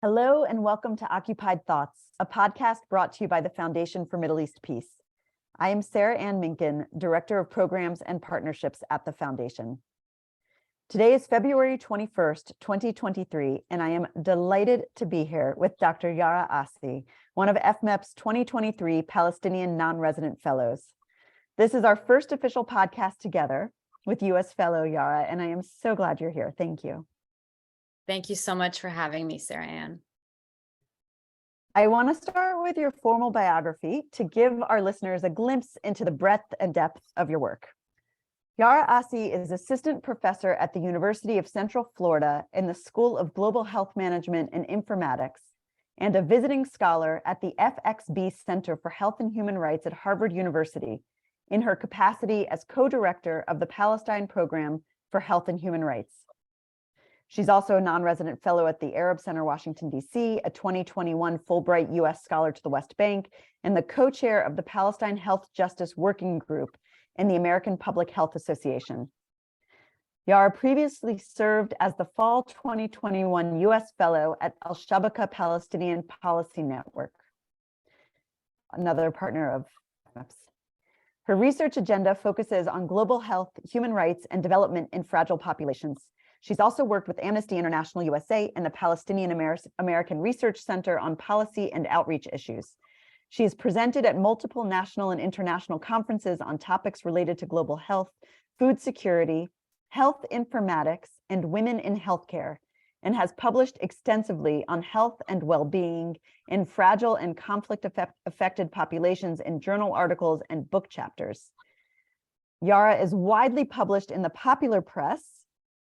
Hello and welcome to Occupied Thoughts, a podcast brought to you by the Foundation for Middle East Peace. I am Sarah Ann Minkin, Director of Programs and Partnerships at the Foundation. Today is February 21st, 2023, and I am delighted to be here with Dr. Yara Asi, one of FMEP's 2023 Palestinian Non-Resident Fellows. This is our first official podcast together with U.S. Fellow Yara, and I am so glad you're here. Thank you. Thank you so much for having me, Sarah Ann. I want to start with your formal biography to give our listeners a glimpse into the breadth and depth of your work. Yara Asi is assistant professor at the University of Central Florida in the School of Global Health Management and Informatics, and a visiting scholar at the FXB Center for Health and Human Rights at Harvard University in her capacity as co-director of the Palestine Program for Health and Human Rights. She's also a non-resident fellow at the Arab Center, Washington, D.C., a 2021 Fulbright U.S. Scholar to the West Bank, and the co-chair of the Palestine Health Justice Working Group in the American Public Health Association. Yara previously served as the Fall 2021 U.S. Fellow at Al-Shabaka Palestinian Policy Network, another partner of FMEP's. Her research agenda focuses on global health, human rights, and development in fragile populations. She's also worked with Amnesty International USA and the Palestinian American Research Center on policy and outreach issues. She has presented at multiple national and international conferences on topics related to global health, food security, health informatics, and women in healthcare, and has published extensively on health and well-being in fragile and conflict-affected populations in journal articles and book chapters. Yara is widely published in the popular press.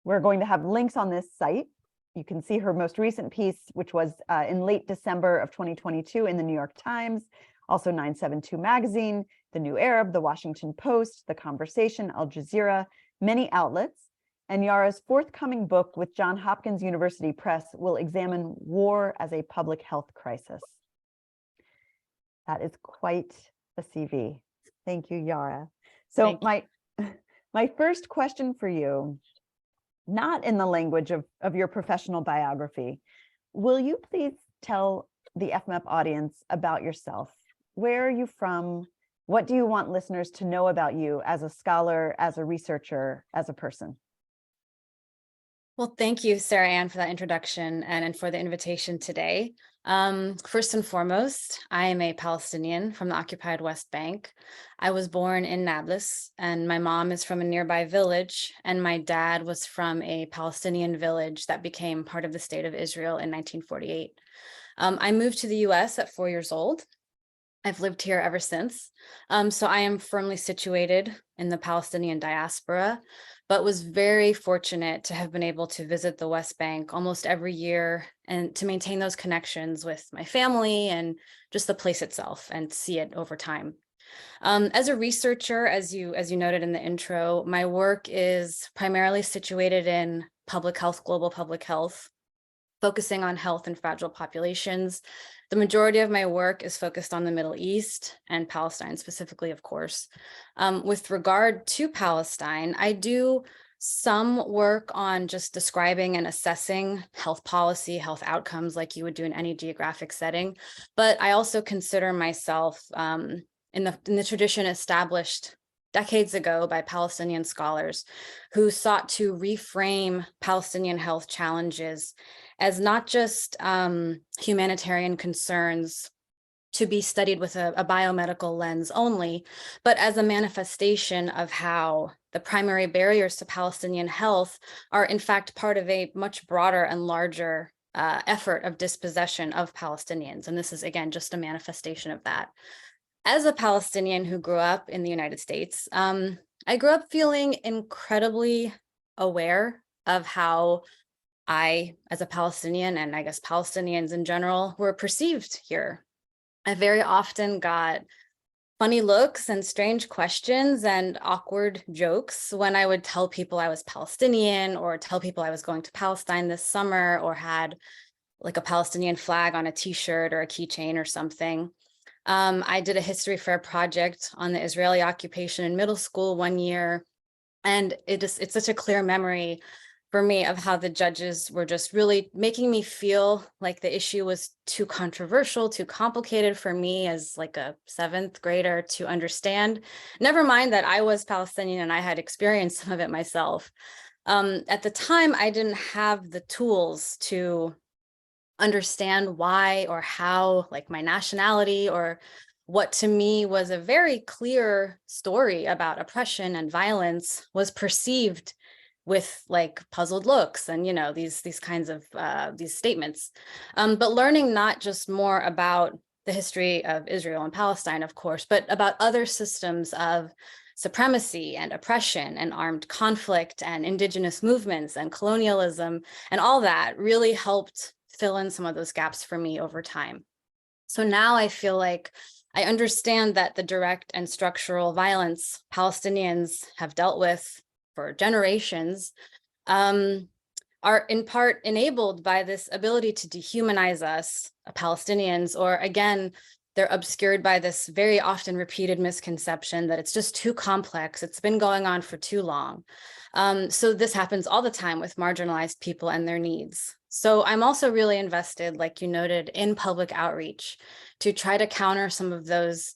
We're going to have links on this site. You can see her most recent piece, which was in late December of 2022 in the New York Times, also 972 Magazine, The New Arab, The Washington Post, The Conversation, Al Jazeera, many outlets. And Yara's forthcoming book with Johns Hopkins University Press will examine war as a public health crisis. That is quite a CV. Thank you, Yara. So my first question for you, not in the language of your professional biography, will you please tell the FMEP audience about yourself? Where are you from? What do you want listeners to know about you as a scholar, as a researcher, as a person? Well, thank you, Sarah Ann, for that introduction and for the invitation today. First and foremost, I am a Palestinian from the occupied West Bank. I was born in Nablus, and my mom is from a nearby village, and my dad was from a Palestinian village that became part of the state of Israel in 1948. I moved to the US at 4 years old. I've lived here ever since. So I am firmly situated in the Palestinian diaspora, but was very fortunate to have been able to visit the West Bank almost every year and to maintain those connections with my family and just the place itself and see it over time. As a researcher, as you noted in the intro, my work is primarily situated in public health, global public health, focusing on health and fragile populations. The majority of my work is focused on the Middle East and Palestine specifically, of course. With regard to Palestine, I do some work on just describing and assessing health policy, health outcomes like you would do in any geographic setting. But I also consider myself in the tradition established decades ago by Palestinian scholars who sought to reframe Palestinian health challenges as not just humanitarian concerns to be studied with a biomedical lens only, but as a manifestation of how the primary barriers to Palestinian health are in fact part of a much broader and larger effort of dispossession of Palestinians. And this is, again, just a manifestation of that. As a Palestinian who grew up in the United States, I grew up feeling incredibly aware of how I, as a Palestinian, and I guess Palestinians in general, were perceived here. I very often got funny looks and strange questions and awkward jokes when I would tell people I was Palestinian or tell people I was going to Palestine this summer or had like a Palestinian flag on a t-shirt or a keychain or something. I did a history fair project on the Israeli occupation in middle school one year, and it's such a clear memory for me of how the judges were just really making me feel like the issue was too controversial, too complicated for me as like a 7th grader to understand. Never mind that I was Palestinian and I had experienced some of it myself. At the time, I didn't have the tools to understand why or how, like my nationality, or what to me was a very clear story about oppression and violence was perceived with like puzzled looks and, you know, these kinds of these statements. But learning not just more about the history of Israel and Palestine, of course, but about other systems of supremacy and oppression and armed conflict and indigenous movements and colonialism and all that really helped fill in some of those gaps for me over time. So now I feel like I understand that the direct and structural violence Palestinians have dealt with for generations are in part enabled by this ability to dehumanize us, Palestinians, or again, they're obscured by this very often repeated misconception that it's just too complex. It's been going on for too long. So this happens all the time with marginalized people and their needs. So I'm also really invested, like you noted, in public outreach to try to counter some of those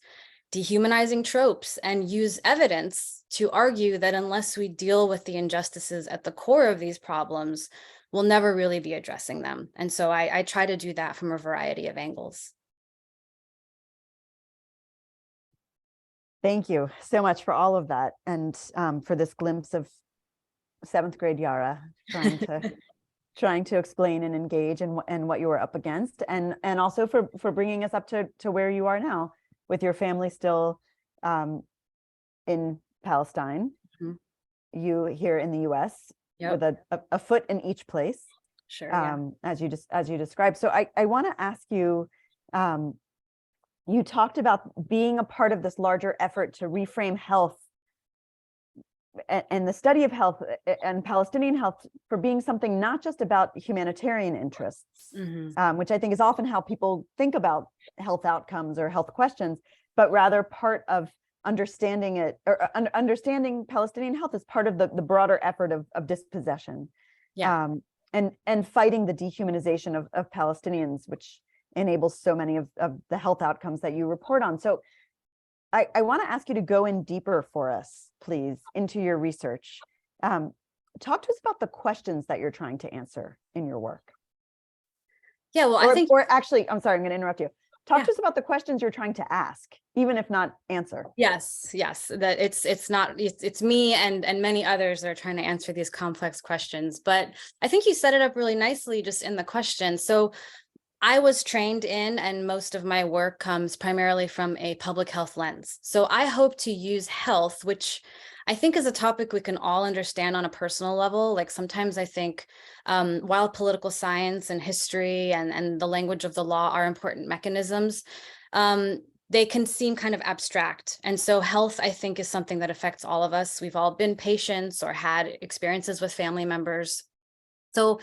dehumanizing tropes and use evidence to argue that unless we deal with the injustices at the core of these problems, we'll never really be addressing them. And so I try to do that from a variety of angles. Thank you so much for all of that, and for this glimpse of 7th grade Yara trying to explain and engage and what you were up against, and also for bringing us up to where you are now with your family still in Palestine, you here in the US, with a foot in each place. Sure. As you described. So I want to ask you, you talked about being a part of this larger effort to reframe health and the study of health and Palestinian health for being something not just about humanitarian interests, which I think is often how people think about health outcomes or health questions, but rather part of understanding it, or understanding Palestinian health as part of the broader effort of dispossession, and fighting the dehumanization of Palestinians, which enables so many of the health outcomes that you report on. So I want to ask you to go in deeper for us, please, into your research. Talk to us about the questions that you're trying to answer in your work. Yeah, well, I think, or actually, I'm sorry, I'm going to interrupt you. Talk to us about the questions you're trying to ask, even if not answer. Yes, that it's me and many others that are trying to answer these complex questions. But I think you set it up really nicely just in the question. So I was trained in, and most of my work comes primarily from a public health lens. So I hope to use health, which I think is a topic we can all understand on a personal level. Like sometimes I think while political science and history and the language of the law are important mechanisms, they can seem kind of abstract. And so health, I think, is something that affects all of us. We've all been patients or had experiences with family members. So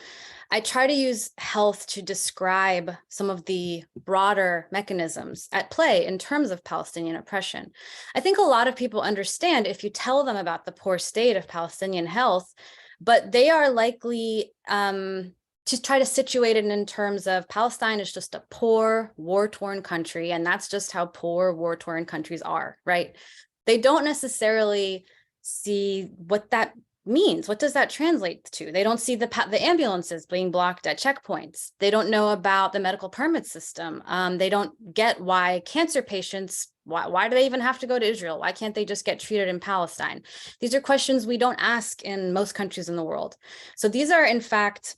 I try to use health to describe some of the broader mechanisms at play in terms of Palestinian oppression. I think a lot of people understand if you tell them about the poor state of Palestinian health, but they are likely to try to situate it in terms of Palestine is just a poor, war-torn country, and that's just how poor, war-torn countries are, right? They don't necessarily see what that means. What does that translate to? They don't see the ambulances being blocked at checkpoints. They don't know about the medical permit system. They don't get why cancer patients, why do they even have to go to Israel? Why can't they just get treated in Palestine? These are questions we don't ask in most countries in the world. So these are, in fact,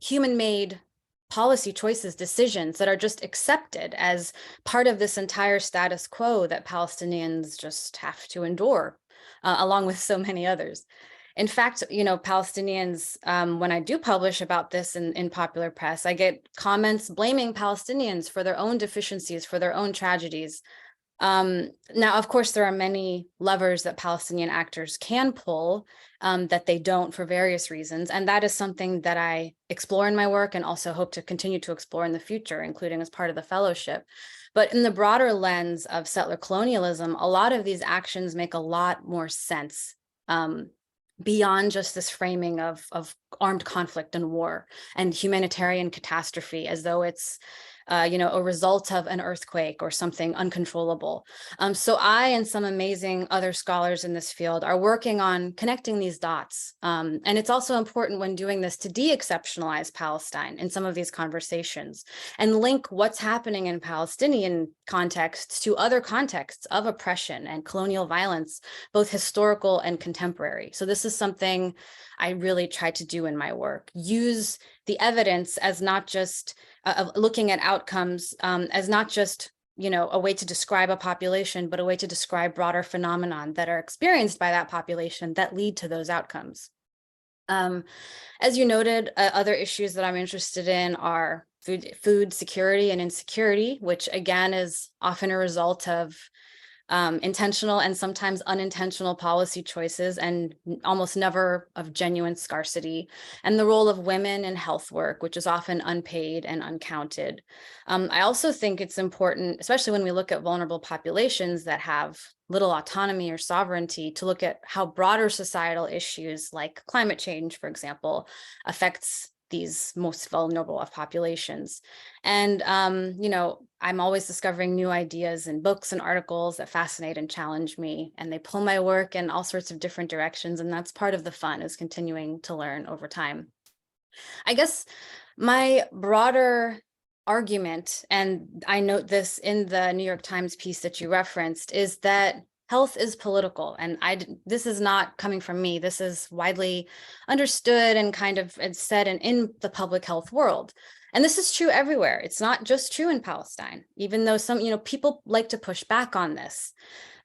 human-made policy choices, decisions that are just accepted as part of this entire status quo that Palestinians just have to endure, along with so many others. In fact, you know, Palestinians, when I do publish about this in popular press, I get comments blaming Palestinians for their own deficiencies, for their own tragedies. Now, of course, there are many levers that Palestinian actors can pull that they don't for various reasons. And that is something that I explore in my work and also hope to continue to explore in the future, including as part of the fellowship. But in the broader lens of settler colonialism, a lot of these actions make a lot more sense beyond just this framing of armed conflict and war and humanitarian catastrophe, as though it's a result of an earthquake or something uncontrollable. So I and some amazing other scholars in this field are working on connecting these dots. And it's also important when doing this to de-exceptionalize Palestine in some of these conversations and link what's happening in Palestinian contexts to other contexts of oppression and colonial violence, both historical and contemporary. So this is something I really try to do in my work, use the evidence as not just of looking at outcomes as not just a way to describe a population, but a way to describe broader phenomenon that are experienced by that population that lead to those outcomes. As you noted, other issues that I'm interested in are food security and insecurity, which again is often a result of intentional and sometimes unintentional policy choices, and almost never of genuine scarcity, and the role of women in health work, which is often unpaid and uncounted. I also think it's important, especially when we look at vulnerable populations that have little autonomy or sovereignty, to look at how broader societal issues like climate change, for example, affects these most vulnerable of populations. And, I'm always discovering new ideas in books and articles that fascinate and challenge me, and they pull my work in all sorts of different directions. And that's part of the fun, is continuing to learn over time. I guess my broader argument, and I note this in the New York Times piece that you referenced, is that health is political. And this is not coming from me. This is widely understood and kind of said in the public health world. And this is true everywhere. It's not just true in Palestine, even though some, people like to push back on this.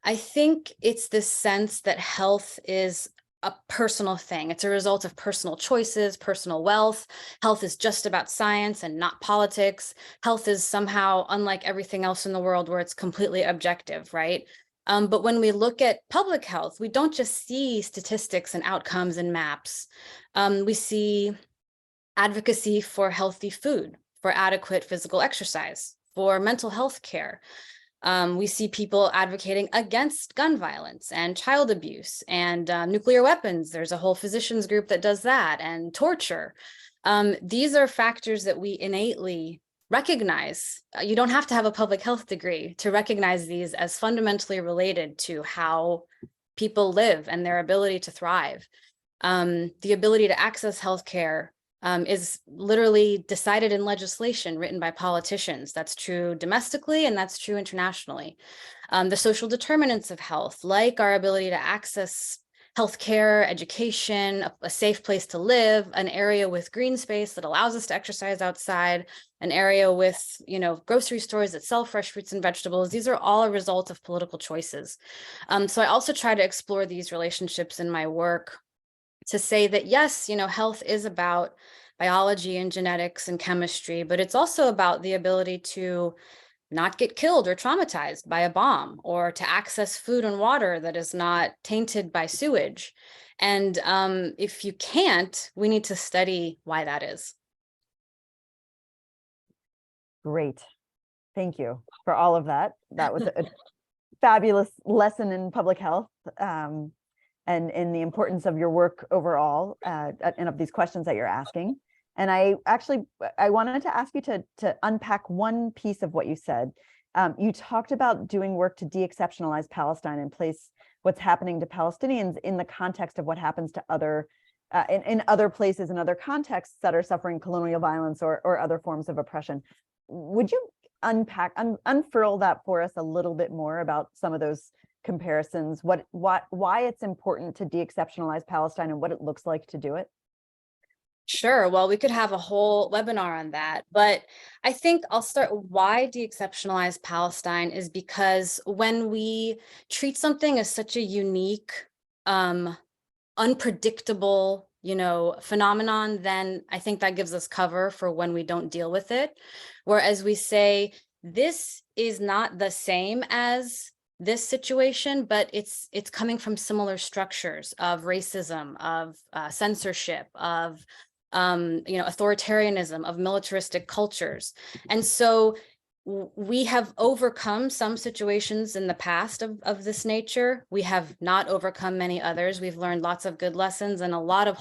I think it's this sense that health is a personal thing. It's a result of personal choices, personal wealth. Health is just about science and not politics. Health is somehow unlike everything else in the world, where it's completely objective, right? But when we look at public health, we don't just see statistics and outcomes and maps. We see advocacy for healthy food, for adequate physical exercise, for mental health care. We see people advocating against gun violence and child abuse and nuclear weapons. There's a whole physicians group that does that, and torture. These are factors that we innately recognize. You don't have to have a public health degree to recognize these as fundamentally related to how people live and their ability to thrive. The ability to access healthcare is literally decided in legislation written by politicians. That's true domestically, and that's true internationally. The social determinants of health, like our ability to access healthcare, education, a safe place to live, an area with green space that allows us to exercise outside, an area with, grocery stores that sell fresh fruits and vegetables. These are all a result of political choices. So I also try to explore these relationships in my work to say that, yes, health is about biology and genetics and chemistry, but it's also about the ability to not get killed or traumatized by a bomb, or to access food and water that is not tainted by sewage. And if you can't, we need to study why that is. Great. Thank you for all of that. That was a fabulous lesson in public health and in the importance of your work overall and of these questions that you're asking. And I wanted to ask you to unpack one piece of what you said. You talked about doing work to de-exceptionalize Palestine and place what's happening to Palestinians in the context of what happens to other in other places and other contexts that are suffering colonial violence or other forms of oppression. Would you unfurl that for us a little bit more about some of those comparisons, why it's important to de-exceptionalize Palestine and what it looks like to do it? Sure. Well, we could have a whole webinar on that, but I think I'll start. Why de-exceptionalize Palestine is because when we treat something as such a unique, unpredictable, phenomenon, then I think that gives us cover for when we don't deal with it. Whereas we say, this is not the same as this situation, but it's coming from similar structures of racism, of censorship, of authoritarianism, of militaristic cultures. And so we have overcome some situations in the past of this nature. We have not overcome many others. We've learned lots of good lessons and a lot of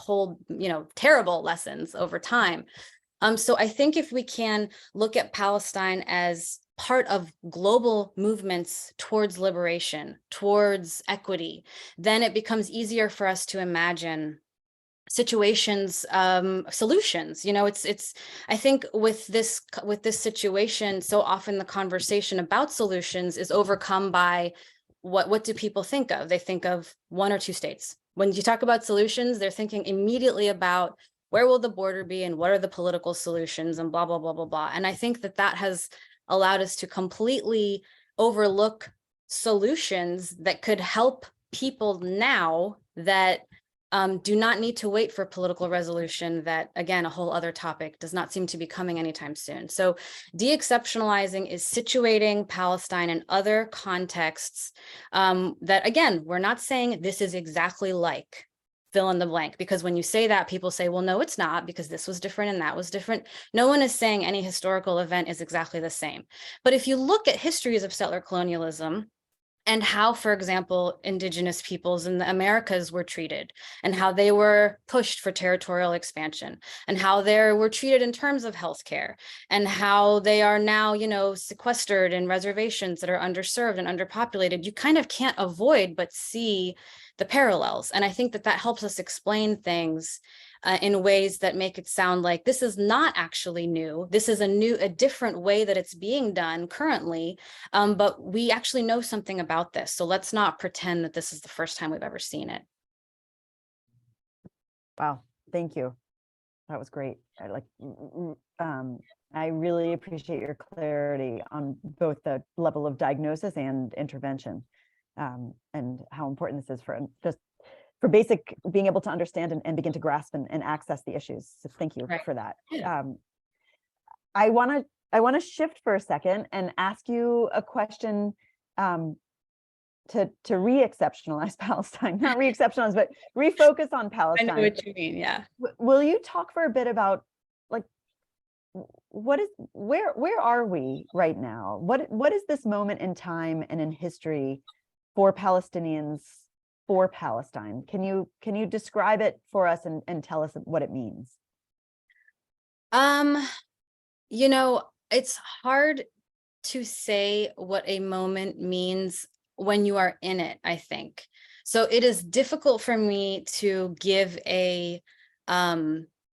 terrible lessons over time. So I think if we can look at Palestine as part of global movements towards liberation, towards equity, then it becomes easier for us to imagine situations, solutions. I think with this situation, so often the conversation about solutions is overcome by what do people think of? They think of one or two states. When you talk about solutions, they're thinking immediately about where will the border be and what are the political solutions and blah, blah, blah, blah, blah. And I think that has allowed us to completely overlook solutions that could help people now that do not need to wait for political resolution that, again, a whole other topic, does not seem to be coming anytime soon. So de-exceptionalizing is situating Palestine in other contexts that, again, we're not saying this is exactly like fill in the blank, because when you say that, people say, well, no, it's not, because this was different and that was different. No one is saying any historical event is exactly the same. But if you look at histories of settler colonialism, and how, for example, indigenous peoples in the Americas were treated, and how they were pushed for territorial expansion, and how they were treated in terms of healthcare, and how they are now, sequestered in reservations that are underserved and underpopulated, you kind of can't avoid but see the parallels. And I think that helps us explain things in ways that make it sound like this is not actually new. This is a different way that it's being done currently, but we actually know something about this. So let's not pretend that this is the first time we've ever seen it. Wow, thank you. That was great. I really appreciate your clarity on both the level of diagnosis and intervention, and how important this is for basic being able to understand and begin to grasp and access the issues. So thank you for that. Yeah. I want to shift for a second and ask you a question to re-exceptionalize Palestine, not re-exceptionalize, but refocus on Palestine. I know what you mean. Yeah. Will you talk for a bit about where are we right now? What is this moment in time and in history for Palestinians, for Palestine? Can you describe it for us and tell us what it means? It's hard to say what a moment means when you are in it, I think. So it is difficult for me to give a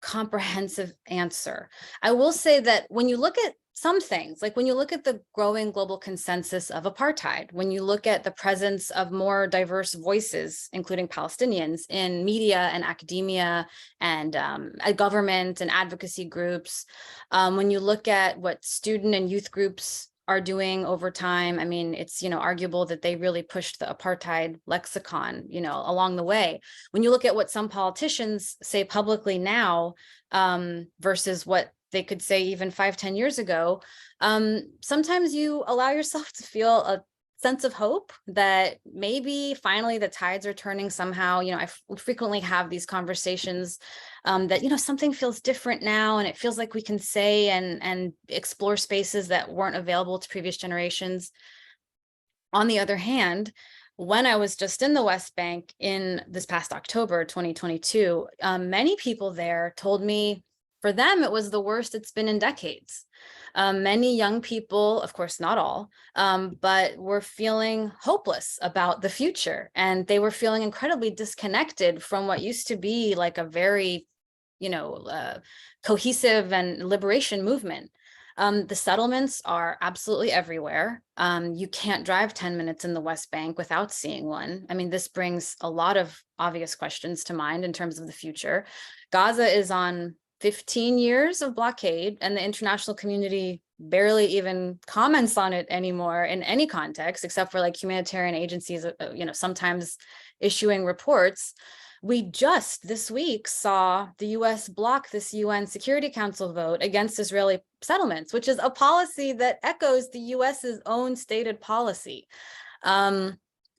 comprehensive answer. I will say that when you look at some things, like when you look at the growing global consensus of apartheid, when you look at the presence of more diverse voices, including Palestinians, in media and academia and government and advocacy groups, when you look at what student and youth groups are doing over time, I mean, it's, arguable that they really pushed the apartheid lexicon, along the way. When you look at what some politicians say publicly now versus what they could say even 5-10 years ago, sometimes you allow yourself to feel a sense of hope that maybe finally the tides are turning somehow. I frequently have these conversations that, something feels different now, and it feels like we can say and explore spaces that weren't available to previous generations. On the other hand, when I was just in the West Bank in this past October 2022, many people there told me for them, it was the worst it's been in decades. Many young people, of course, not all, but were feeling hopeless about the future. And they were feeling incredibly disconnected from what used to be like a very, cohesive and liberation movement. The settlements are absolutely everywhere. You can't drive 10 minutes in the West Bank without seeing one. I mean, this brings a lot of obvious questions to mind in terms of the future. Gaza is on 15 years of blockade, and the international community barely even comments on it anymore in any context, except for like humanitarian agencies, sometimes issuing reports. We just this week saw the US block this UN Security Council vote against Israeli settlements, which is a policy that echoes the US's own stated policy.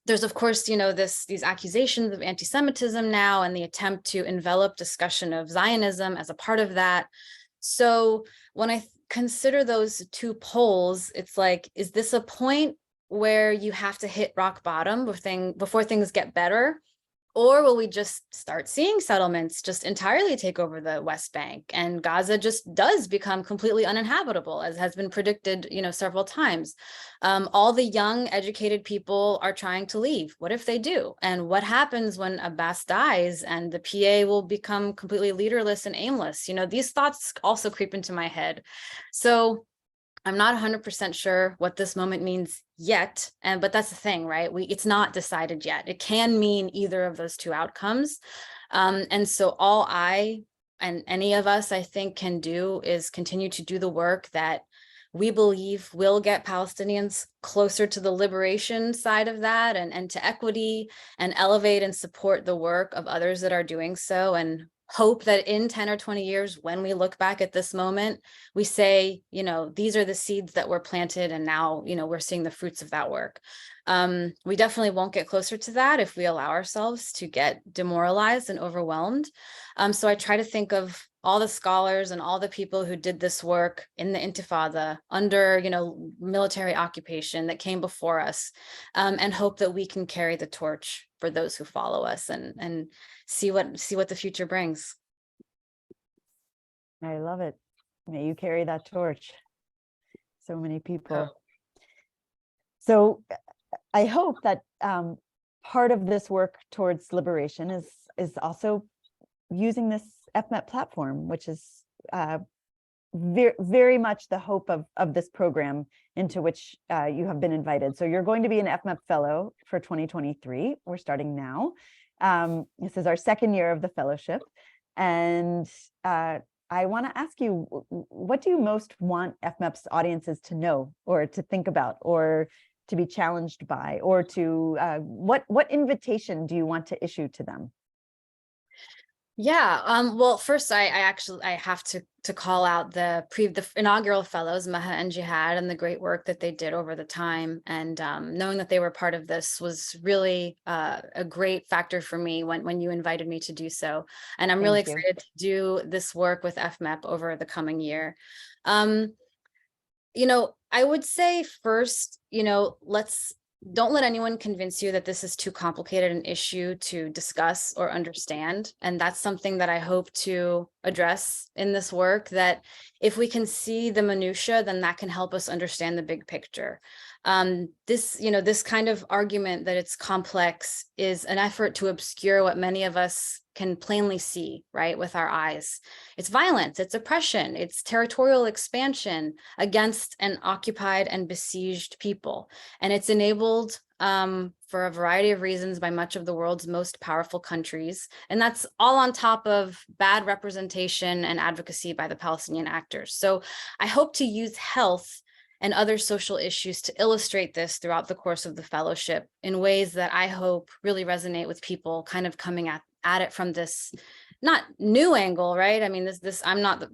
There's, of course, these accusations of anti-Semitism now, and the attempt to envelop discussion of Zionism as a part of that. So when I consider those two poles, it's like, is this a point where you have to hit rock bottom before things get better? Or will we just start seeing settlements just entirely take over the West Bank, and Gaza just does become completely uninhabitable, as has been predicted, several times? All the young, educated people are trying to leave. What if they do? And what happens when Abbas dies and the PA will become completely leaderless and aimless? These thoughts also creep into my head. So I'm not 100% sure what this moment means yet, but that's the thing, right? It's not decided yet. It can mean either of those two outcomes. And so all I and any of us, I think, can do is continue to do the work that we believe will get Palestinians closer to the liberation side of that, and to equity, and elevate and support the work of others that are doing so, and hope that in 10 or 20 years, when we look back at this moment, we say, these are the seeds that were planted, and now, we're seeing the fruits of that work. We definitely won't get closer to that if we allow ourselves to get demoralized and overwhelmed. So I try to think of all the scholars and all the people who did this work in the Intifada under, military occupation that came before us, and hope that we can carry the torch for those who follow us, and see what the future brings. I love it. May you carry that torch. So many people. So I hope that part of this work towards liberation is also using this FMEP platform, which is very much the hope of this program into which you have been invited. So you're going to be an FMEP fellow for 2023. We're starting now. This is our second year of the fellowship. And I want to ask you, what do you most want FMEP's audiences to know, or to think about, or to be challenged by, or to what invitation do you want to issue to them? Yeah, well, first I have to call out the inaugural fellows, Maha and Jihad, and the great work that they did over the time. And knowing that they were part of this was really a great factor for me when you invited me to do so. And I'm really excited to do this work with FMEP over the coming year. I would say first, don't let anyone convince you that this is too complicated an issue to discuss or understand. And that's something that I hope to address in this work, that if we can see the minutia, then that can help us understand the big picture. This kind of argument that it's complex is an effort to obscure what many of us can plainly see, right, with our eyes. It's violence, it's oppression, it's territorial expansion against an occupied and besieged people. And it's enabled for a variety of reasons by much of the world's most powerful countries. And that's all on top of bad representation and advocacy by the Palestinian actors. So I hope to use health and other social issues to illustrate this throughout the course of the fellowship in ways that I hope really resonate with people kind of coming at it from this not new angle, right? I mean, I'm not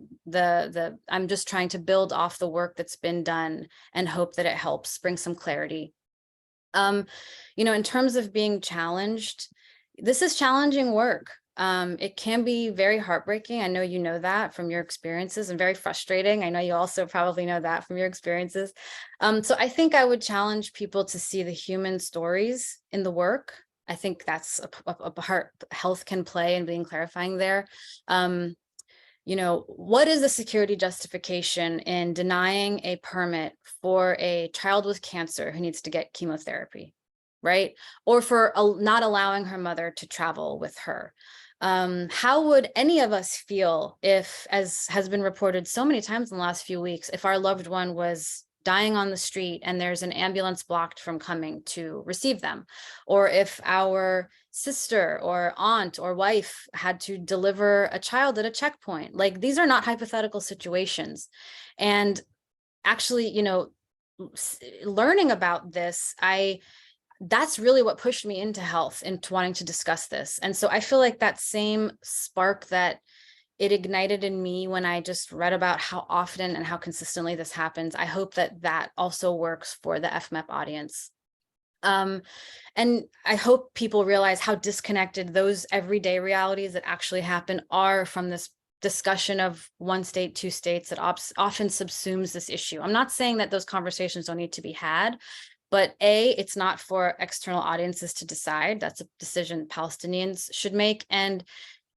I'm just trying to build off the work that's been done and hope that it helps bring some clarity. In terms of being challenged, this is challenging work. It can be very heartbreaking. I know you know that from your experiences, and very frustrating. I know you also probably know that from your experiences. So I think I would challenge people to see the human stories in the work. I think that's a part health can play in being clarifying there. What is the security justification in denying a permit for a child with cancer who needs to get chemotherapy, right? Or for not allowing her mother to travel with her? How would any of us feel if, as has been reported so many times in the last few weeks, if our loved one was dying on the street and there's an ambulance blocked from coming to receive them? Or if our sister or aunt or wife had to deliver a child at a checkpoint? Like, these are not hypothetical situations. And actually, learning about this, that's really what pushed me into health, into wanting to discuss this. And so I feel like that same spark that it ignited in me when I just read about how often and how consistently this happens, I hope that also works for the FMEP audience. And I hope people realize how disconnected those everyday realities that actually happen are from this discussion of one state, two states that often subsumes this issue. I'm not saying that those conversations don't need to be had, but it's not for external audiences to decide. That's a decision Palestinians should make. And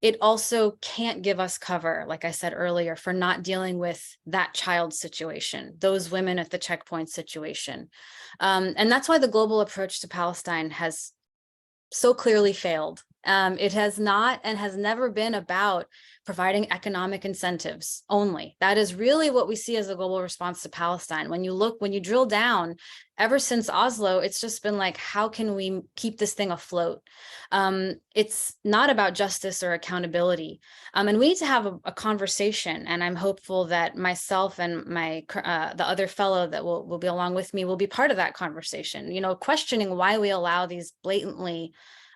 it also can't give us cover, like I said earlier, for not dealing with that child's situation, those women at the checkpoint situation. And that's why the global approach to Palestine has so clearly failed. It has not and has never been about providing economic incentives only. That is really what we see as a global response to Palestine. When you drill down, ever since Oslo, it's just been like, how can we keep this thing afloat? It's not about justice or accountability. And we need to have a conversation. And I'm hopeful that myself and the other fellow that will be along with me will be part of that conversation, questioning why we allow these blatantly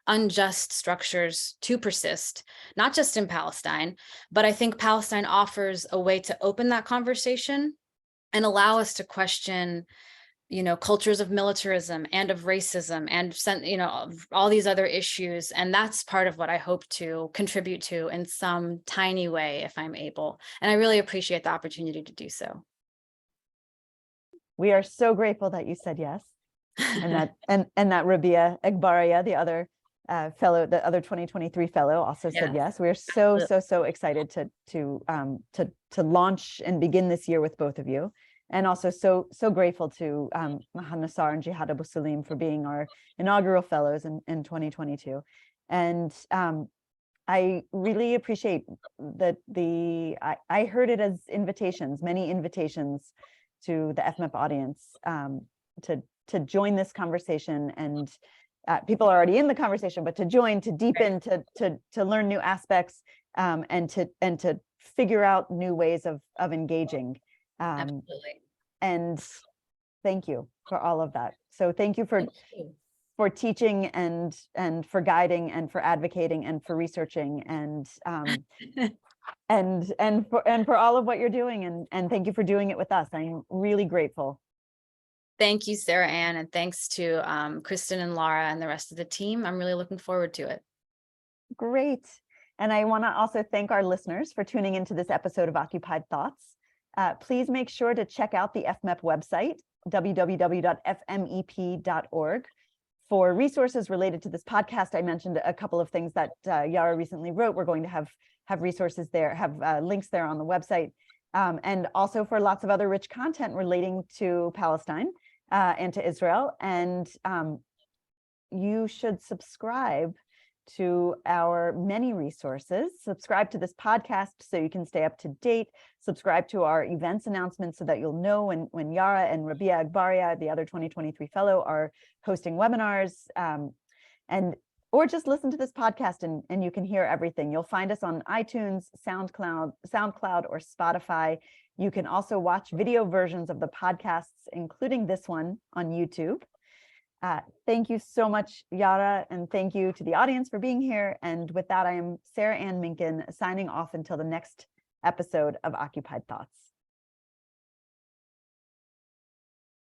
unjust structures to persist, not just in Palestine, but I think Palestine offers a way to open that conversation and allow us to question, cultures of militarism and of racism and, all these other issues. And that's part of what I hope to contribute to in some tiny way, if I'm able. And I really appreciate the opportunity to do so. We are so grateful that you said yes. And that and that Rabia Egbaria, the other fellow, the other 2023 fellow, also said yes. We are so excited to launch and begin this year with both of you, and also so grateful to Mahan Nassar and Jihad Abu Salim for being our inaugural fellows in 2022. And I really appreciate that I heard it as invitations, many invitations to the FMEP audience to join this conversation, and people are already in the conversation, but to join, to deepen, to learn new aspects, and to figure out new ways of engaging. Absolutely. And thank you for all of that. So thank you for teaching and for guiding and for advocating and for researching and for all of what you're doing, and thank you for doing it with us. I'm really grateful. Thank you, Sarah Ann, and thanks to Kristen and Laura and the rest of the team. I'm really looking forward to it. Great. And I want to also thank our listeners for tuning into this episode of Occupied Thoughts. Please make sure to check out the FMEP website, www.fmep.org, for resources related to this podcast. I mentioned a couple of things that Yara recently wrote. We're going to have resources there, have links there on the website, and also for lots of other rich content relating to Palestine and to Israel. And you should subscribe to our many resources. Subscribe to this podcast so you can stay up to date. Subscribe to our events announcements so that you'll know when Yara and Rabia Egbaria, the other 2023 fellow, are hosting webinars. Or just listen to this podcast and you can hear everything. You'll find us on iTunes, SoundCloud, or Spotify. You can also watch video versions of the podcasts, including this one, on YouTube. Thank you so much, Yara, and thank you to the audience for being here. And with that, I am Sarah Ann Minkin, signing off until the next episode of Occupied Thoughts.